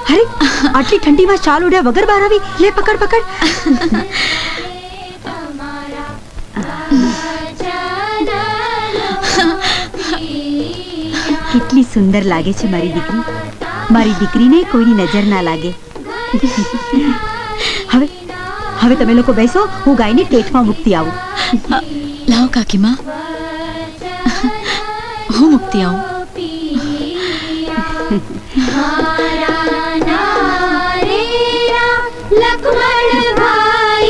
अरे आटली ठंडी में चाल उड्या वगर बार आवी ले पकड़ पकड़ કેટલી સુંદર લાગે છે મારી દીકરીને કોઈની નજર ના લાગે હવે તમે લોકો બેસો હું ગાયને ટેટમાં મૂકતી આવું લાવો કાકીમાં હું મૂકતી આવું लक्ष्मण भाई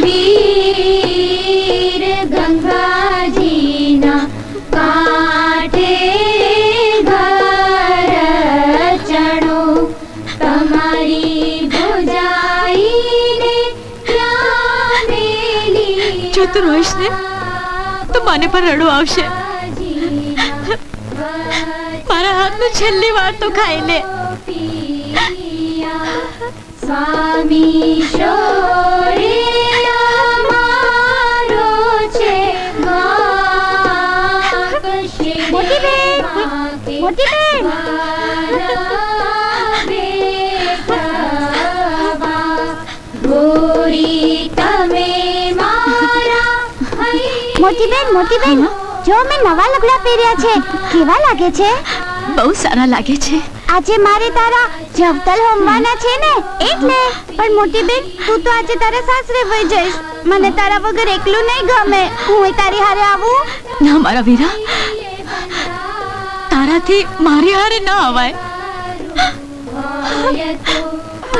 वीर गंगा जी ना काठे घर चढ़ो तमारी बुझाई ने क्या मेली जो तू रोइश ने तो माने पर रड़ो आवशे मारा हाथ में छेल्ली वार तो खाई ले स्वामी शोरे मारो छे मोटी बेन गोरी तमे मारा मोटी बेन जो मैं नवा लुगड़ा પહેર્યા છે કેવા લાગે છે બહુ સારા લાગે છે આજે મારે તારા જવતલ હોમવાના છે ને એટલે પણ મોટી બેન તું તો આજે તારા સાસરે વઈ જઈશ મને તારા વગર એકલું નહીં ગમે હું તારી હારે આવું ના મારા વીરા તારાથી મારી હારે ના આવાય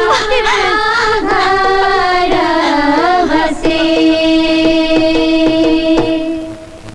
મોટી બેન